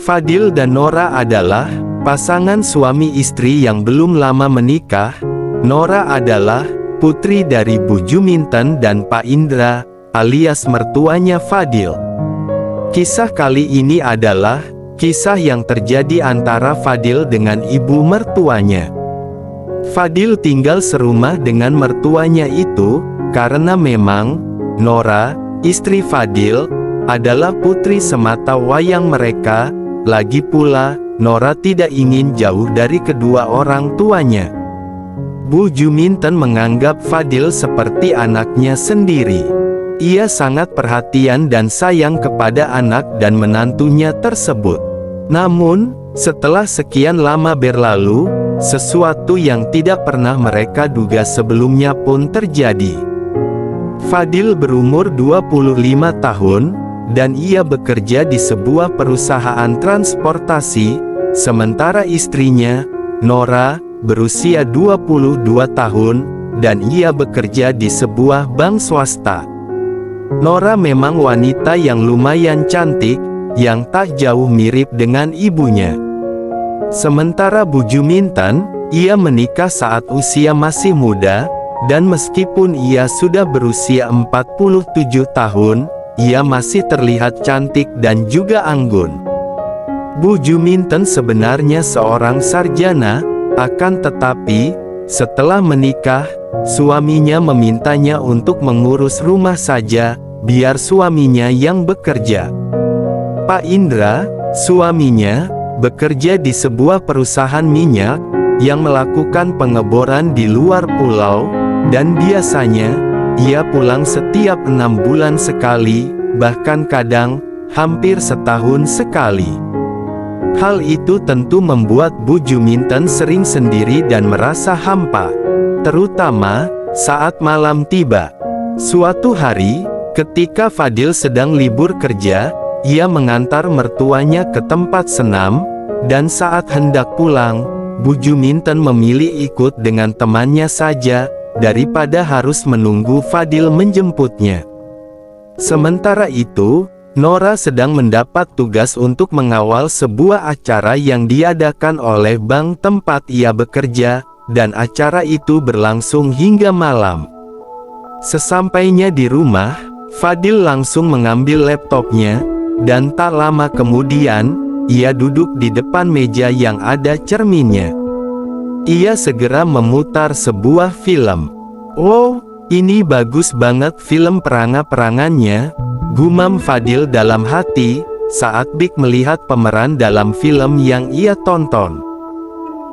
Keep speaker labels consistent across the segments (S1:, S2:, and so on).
S1: Fadil dan Nora adalah pasangan suami istri yang belum lama menikah. Nora adalah putri dari Bu Juminten dan Pak Indra, alias mertuanya Fadil. Kisah kali ini adalah kisah yang terjadi antara Fadil dengan ibu mertuanya. Fadil tinggal serumah dengan mertuanya itu, karena memang Nora, istri Fadil, adalah putri semata wayang mereka. Lagi pula, Nora tidak ingin jauh dari kedua orang tuanya. Bu Juminten menganggap Fadil seperti anaknya sendiri. Ia sangat perhatian dan sayang kepada anak dan menantunya tersebut. Namun, setelah sekian lama berlalu, sesuatu yang tidak pernah mereka duga sebelumnya pun terjadi. Fadil berumur 25 tahun, dan ia bekerja di sebuah perusahaan transportasi, sementara istrinya, Nora, berusia 22 tahun, dan ia bekerja di sebuah bank swasta. Nora memang wanita yang lumayan cantik, yang tak jauh mirip dengan ibunya. Sementara Bu Juminten, ia menikah saat usia masih muda, dan meskipun ia sudah berusia 47 tahun, ia masih terlihat cantik dan juga anggun. Bu Juminten sebenarnya seorang sarjana, akan tetapi, setelah menikah, suaminya memintanya untuk mengurus rumah saja, biar suaminya yang bekerja. Pak Indra, suaminya, bekerja di sebuah perusahaan minyak, yang melakukan pengeboran di luar pulau, dan biasanya, ia pulang setiap 6 bulan sekali, bahkan kadang, hampir setahun sekali. Hal itu tentu membuat Bu Juminten sering sendiri dan merasa hampa, terutama saat malam tiba. Suatu hari, ketika Fadil sedang libur kerja, ia mengantar mertuanya ke tempat senam, dan saat hendak pulang, Bu Juminten memilih ikut dengan temannya saja, daripada harus menunggu Fadil menjemputnya. Sementara itu, Nora sedang mendapat tugas untuk mengawal sebuah acara yang diadakan oleh bank tempat ia bekerja, dan acara itu berlangsung hingga malam. Sesampainya di rumah, Fadil langsung mengambil laptopnya, dan tak lama kemudian, ia duduk di depan meja yang ada cerminnya. Ia segera memutar sebuah film. "Wow, ini bagus banget film perang-perangannya," gumam Fadil dalam hati, saat Big melihat pemeran dalam film yang ia tonton.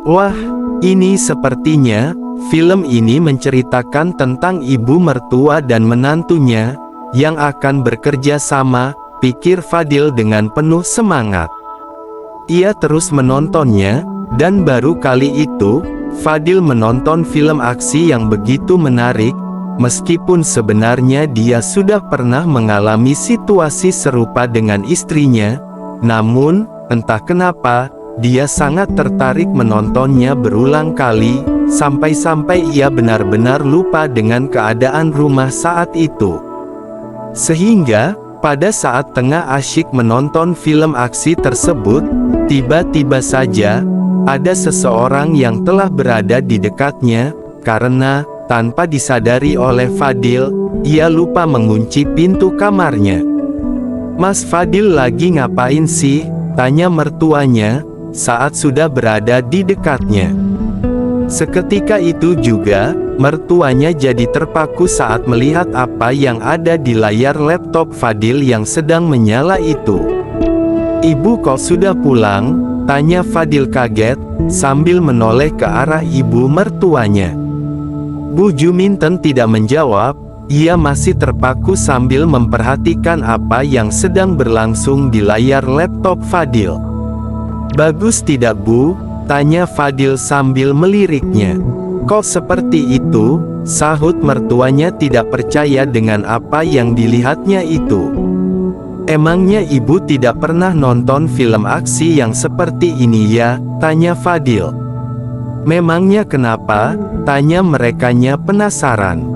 S1: "Wah, ini sepertinya, film ini menceritakan tentang ibu mertua dan menantunya, yang akan bekerja sama," pikir Fadil dengan penuh semangat. Ia terus menontonnya, dan baru kali itu, Fadil menonton film aksi yang begitu menarik, meskipun sebenarnya dia sudah pernah mengalami situasi serupa dengan istrinya, namun, entah kenapa, dia sangat tertarik menontonnya berulang kali, sampai-sampai ia benar-benar lupa dengan keadaan rumah saat itu. Sehingga, pada saat tengah asyik menonton film aksi tersebut, tiba-tiba saja, ada seseorang yang telah berada di dekatnya, karena, tanpa disadari oleh Fadil, ia lupa mengunci pintu kamarnya. "Mas Fadil lagi ngapain sih?" tanya mertuanya, saat sudah berada di dekatnya. Seketika itu juga, mertuanya jadi terpaku saat melihat apa yang ada di layar laptop Fadil yang sedang menyala itu. "Ibu kok sudah pulang?" tanya Fadil kaget, sambil menoleh ke arah ibu mertuanya. Bu Juminten tidak menjawab, ia masih terpaku sambil memperhatikan apa yang sedang berlangsung di layar laptop Fadil. "Bagus tidak Bu?" tanya Fadil sambil meliriknya. "Kok seperti itu?" sahut mertuanya tidak percaya dengan apa yang dilihatnya itu. "Emangnya ibu tidak pernah nonton film aksi yang seperti ini ya?" tanya Fadil. "Memangnya kenapa?" tanya merekanya penasaran.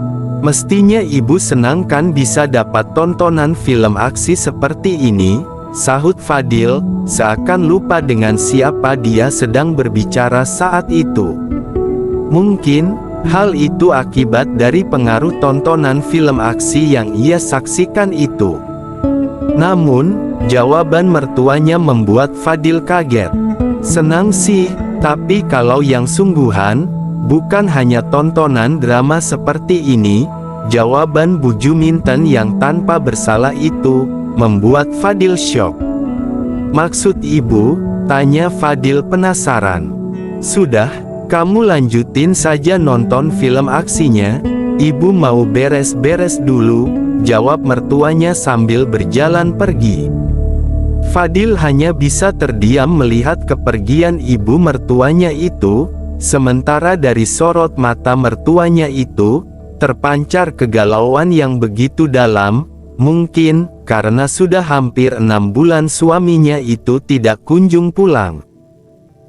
S1: "Mestinya ibu senang kan bisa dapat tontonan film aksi seperti ini?" sahut Fadil, seakan lupa dengan siapa dia sedang berbicara saat itu. Mungkin, hal itu akibat dari pengaruh tontonan film aksi yang ia saksikan itu. Namun, jawaban mertuanya membuat Fadil kaget. Senang sih, tapi kalau yang sungguhan, bukan hanya tontonan drama seperti ini, jawaban Bu Juminten yang tanpa bersalah itu, membuat Fadil syok. Maksud ibu? Tanya Fadil penasaran. Sudah, kamu lanjutin saja nonton film aksinya, ibu mau beres-beres dulu, jawab mertuanya sambil berjalan pergi. Fadil hanya bisa terdiam melihat kepergian ibu mertuanya itu, sementara dari sorot mata mertuanya itu, terpancar kegalauan yang begitu dalam, mungkin, karena sudah hampir 6 bulan suaminya itu tidak kunjung pulang.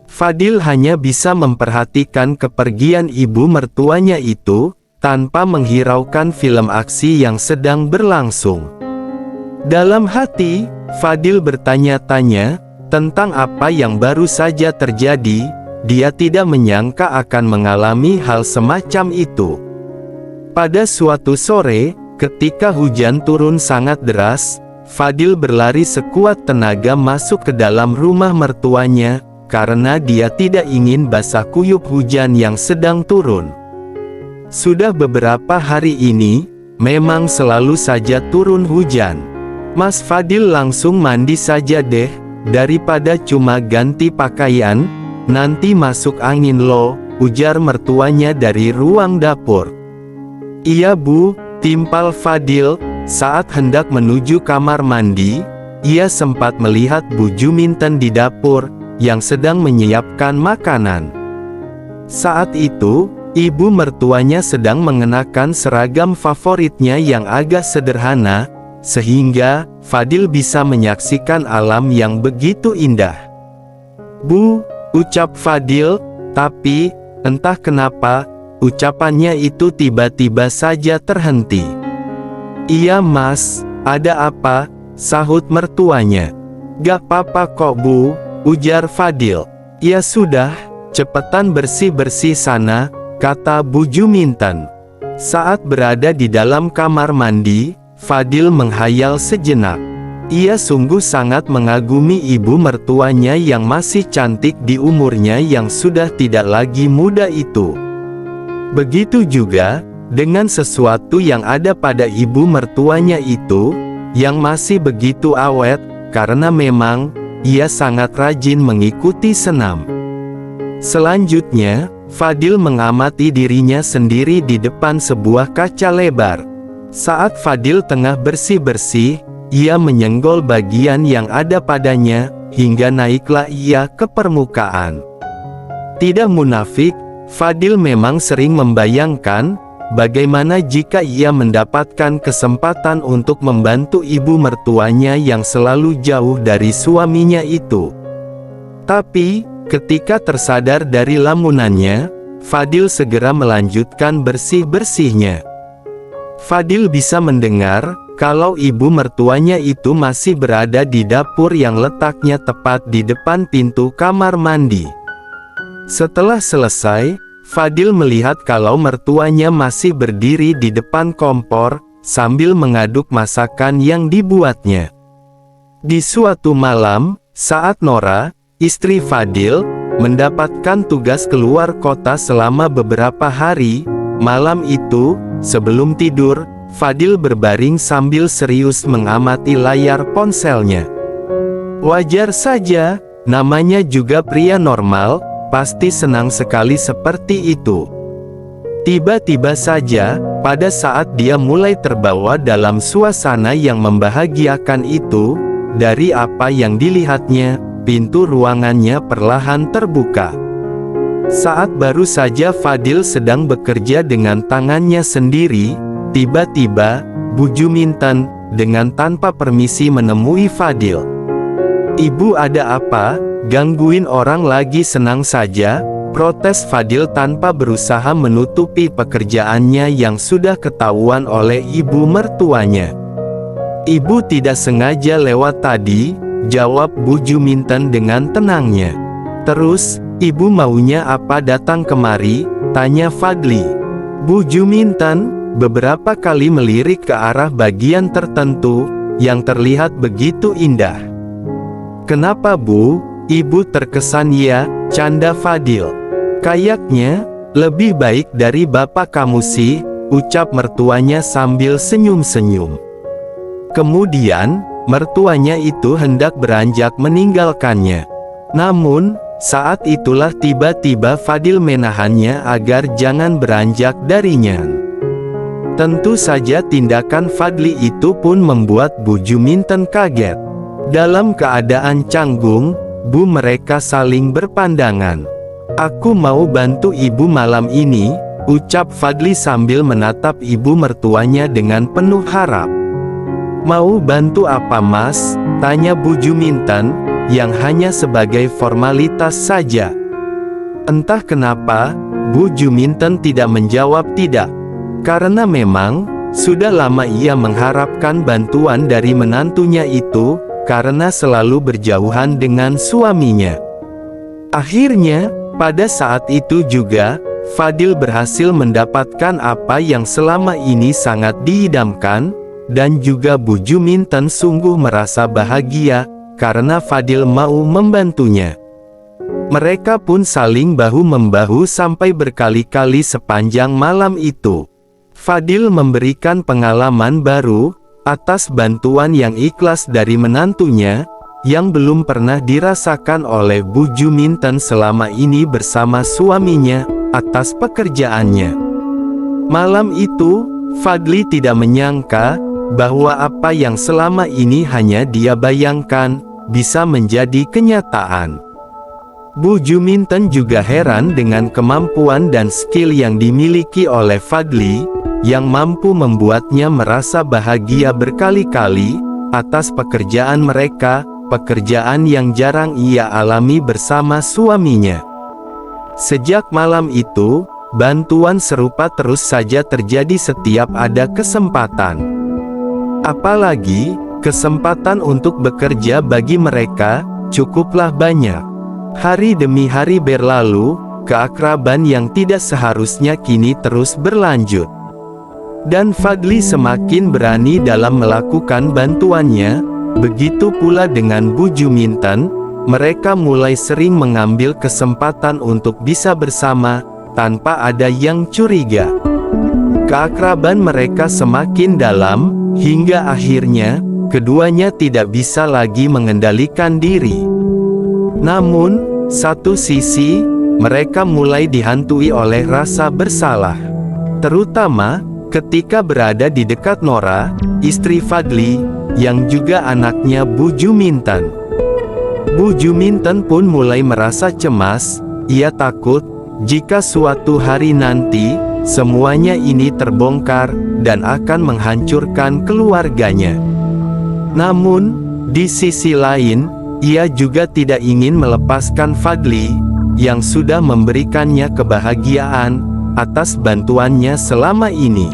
S1: Fadil hanya bisa memperhatikan kepergian ibu mertuanya itu, tanpa menghiraukan film aksi yang sedang berlangsung. Dalam hati, Fadil bertanya-tanya, tentang apa yang baru saja terjadi, dia tidak menyangka akan mengalami hal semacam itu. Pada suatu sore, ketika hujan turun sangat deras, Fadil berlari sekuat tenaga masuk ke dalam rumah mertuanya, karena dia tidak ingin basah kuyup hujan yang sedang turun. Sudah beberapa hari ini, memang selalu saja turun hujan. Mas Fadil langsung mandi saja deh, daripada cuma ganti pakaian, nanti masuk angin loh, ujar mertuanya dari ruang dapur. Iya bu, timpal Fadil. Saat hendak menuju kamar mandi, ia sempat melihat Bu Juminten di dapur, yang sedang menyiapkan makanan. Saat itu, ibu mertuanya sedang mengenakan seragam favoritnya yang agak sederhana, sehingga Fadil bisa menyaksikan alam yang begitu indah. Bu, ucap Fadil, tapi, entah kenapa, ucapannya itu tiba-tiba saja terhenti. Iya mas, ada apa? Sahut mertuanya. Gak apa-apa kok bu, ujar Fadil. Ya sudah, cepetan bersih-bersih sana, kata Bu Juminten. Saat berada di dalam kamar mandi, Fadil menghayal sejenak. Ia sungguh sangat mengagumi ibu mertuanya yang masih cantik di umurnya yang sudah tidak lagi muda itu. Begitu juga dengan sesuatu yang ada pada ibu mertuanya itu, yang masih begitu awet, karena memang ia sangat rajin mengikuti senam. Selanjutnya, Fadil mengamati dirinya sendiri di depan sebuah kaca lebar. Saat Fadil tengah bersih-bersih, ia menyenggol bagian yang ada padanya, hingga naiklah ia ke permukaan. Tidak munafik, Fadil memang sering membayangkan, bagaimana jika ia mendapatkan kesempatan untuk membantu ibu mertuanya yang selalu jauh dari suaminya itu. Tapi, ketika tersadar dari lamunannya, Fadil segera melanjutkan bersih-bersihnya. Fadil bisa mendengar, kalau ibu mertuanya itu masih berada di dapur yang letaknya tepat di depan pintu kamar mandi. Setelah selesai, Fadil melihat kalau mertuanya masih berdiri di depan kompor, sambil mengaduk masakan yang dibuatnya. Di suatu malam, saat Nora, istri Fadil, mendapatkan tugas keluar kota selama beberapa hari, malam itu, sebelum tidur, Fadil berbaring sambil serius mengamati layar ponselnya. Wajar saja, namanya juga pria normal, pasti senang sekali seperti itu. Tiba-tiba saja, pada saat dia mulai terbawa dalam suasana yang membahagiakan itu, dari apa yang dilihatnya, pintu ruangannya perlahan terbuka. Saat baru saja Fadil sedang bekerja dengan tangannya sendiri, tiba-tiba, Bu Juminten, dengan tanpa permisi menemui Fadil. Ibu ada apa? Gangguin orang lagi senang saja, protes Fadil tanpa berusaha menutupi pekerjaannya yang sudah ketahuan oleh ibu mertuanya. Ibu tidak sengaja lewat tadi, jawab Bu Juminten dengan tenangnya. "Terus, ibu maunya apa datang kemari?" tanya Fadli. Bu Juminten beberapa kali melirik ke arah bagian tertentu, yang terlihat begitu indah. "Kenapa Bu? Ibu terkesan?" "Ya," canda Fadil. "Kayaknya, lebih baik dari bapak kamu sih," ucap mertuanya sambil senyum-senyum. Kemudian, mertuanya itu hendak beranjak meninggalkannya. Namun, saat itulah tiba-tiba Fadil menahannya agar jangan beranjak darinya. Tentu saja tindakan Fadli itu pun membuat Bu Juminten kaget. Dalam keadaan canggung, mereka saling berpandangan. "Aku mau bantu ibu malam ini," ucap Fadli sambil menatap ibu mertuanya dengan penuh harap. "Mau bantu apa Mas?" tanya Bu Juminten, yang hanya sebagai formalitas saja. Entah kenapa, Bu Juminten tidak menjawab tidak. Karena memang, sudah lama ia mengharapkan bantuan dari menantunya itu, karena selalu berjauhan dengan suaminya. Akhirnya, pada saat itu juga, Fadil berhasil mendapatkan apa yang selama ini sangat diidamkan, dan juga Bu Juminten sungguh merasa bahagia, karena Fadil mau membantunya. Mereka pun saling bahu-membahu sampai berkali-kali sepanjang malam itu. Fadil memberikan pengalaman baru, atas bantuan yang ikhlas dari menantunya, yang belum pernah dirasakan oleh Bu Juminten selama ini bersama suaminya, atas pekerjaannya. Malam itu, Fadli tidak menyangka, bahwa apa yang selama ini hanya dia bayangkan, bisa menjadi kenyataan. Bu Juminten juga heran dengan kemampuan dan skill yang dimiliki oleh Fadli, yang mampu membuatnya merasa bahagia berkali-kali, atas pekerjaan mereka, pekerjaan yang jarang ia alami bersama suaminya. Sejak malam itu, bantuan serupa terus saja terjadi setiap ada kesempatan. Apalagi, kesempatan untuk bekerja bagi mereka, cukuplah banyak. Hari demi hari berlalu, keakraban yang tidak seharusnya kini terus berlanjut. Dan Fadli semakin berani dalam melakukan bantuannya, begitu pula dengan Bu Juminten, mereka mulai sering mengambil kesempatan untuk bisa bersama, tanpa ada yang curiga. Keakraban mereka semakin dalam, hingga akhirnya, keduanya tidak bisa lagi mengendalikan diri. Namun, satu sisi, mereka mulai dihantui oleh rasa bersalah. Terutama, ketika berada di dekat Nora, istri Fadli, yang juga anaknya Bu Juminten. Bu Juminten pun mulai merasa cemas, ia takut, jika suatu hari nanti, semuanya ini terbongkar, dan akan menghancurkan keluarganya. Namun, di sisi lain, ia juga tidak ingin melepaskan Fadli, yang sudah memberikannya kebahagiaan, atas bantuannya selama ini.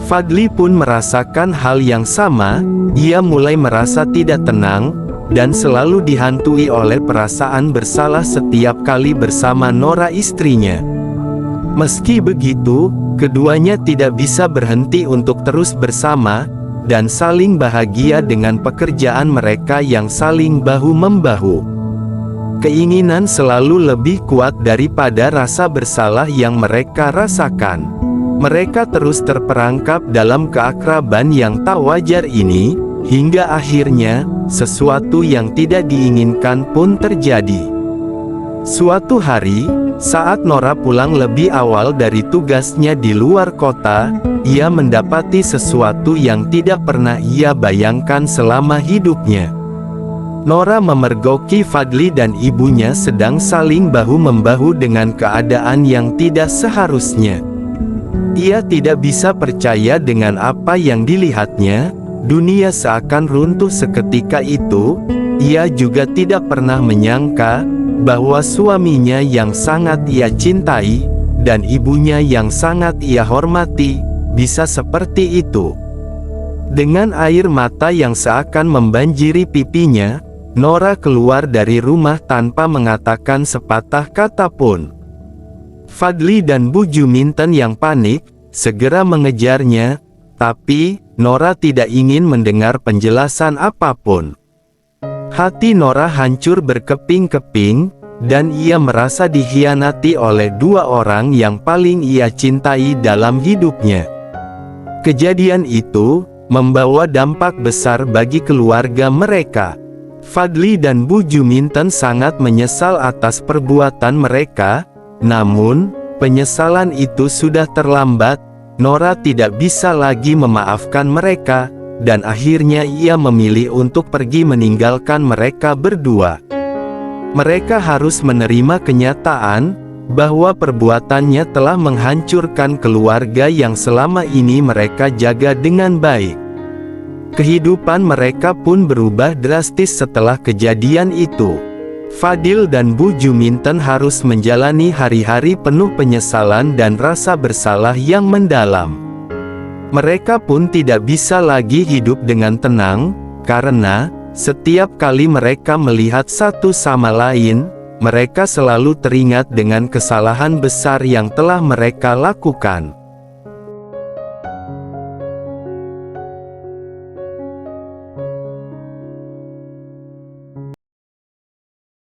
S1: Fadli pun merasakan hal yang sama, ia mulai merasa tidak tenang, dan selalu dihantui oleh perasaan bersalah setiap kali bersama Nora istrinya. Meski begitu, keduanya tidak bisa berhenti untuk terus bersama, dan saling bahagia dengan pekerjaan mereka yang saling bahu-membahu. Keinginan selalu lebih kuat daripada rasa bersalah yang mereka rasakan. Mereka terus terperangkap dalam keakraban yang tak wajar ini, hingga akhirnya, sesuatu yang tidak diinginkan pun terjadi. Suatu hari, saat Nora pulang lebih awal dari tugasnya di luar kota, ia mendapati sesuatu yang tidak pernah ia bayangkan selama hidupnya. Nora memergoki Fadli dan ibunya sedang saling bahu-membahu dengan keadaan yang tidak seharusnya. Ia tidak bisa percaya dengan apa yang dilihatnya, dunia seakan runtuh seketika itu. Ia juga tidak pernah menyangka, bahwa suaminya yang sangat ia cintai, dan ibunya yang sangat ia hormati, bisa seperti itu. Dengan air mata yang seakan membanjiri pipinya, Nora keluar dari rumah tanpa mengatakan sepatah kata pun. Fadli dan Bu Juminten yang panik, segera mengejarnya, tapi Nora tidak ingin mendengar penjelasan apapun. Hati Nora hancur berkeping-keping, dan ia merasa dikhianati oleh dua orang yang paling ia cintai dalam hidupnya. Kejadian itu membawa dampak besar bagi keluarga mereka. Fadli dan Bu Juminten sangat menyesal atas perbuatan mereka, namun penyesalan itu sudah terlambat. Nora tidak bisa lagi memaafkan mereka, dan akhirnya ia memilih untuk pergi meninggalkan mereka berdua. Mereka harus menerima kenyataan bahwa perbuatannya telah menghancurkan keluarga yang selama ini mereka jaga dengan baik. Kehidupan mereka pun berubah drastis setelah kejadian itu. Fadil dan Bu Juminten harus menjalani hari-hari penuh penyesalan dan rasa bersalah yang mendalam. Mereka pun tidak bisa lagi hidup dengan tenang, karena setiap kali mereka melihat satu sama lain, mereka selalu teringat dengan kesalahan besar yang telah mereka lakukan.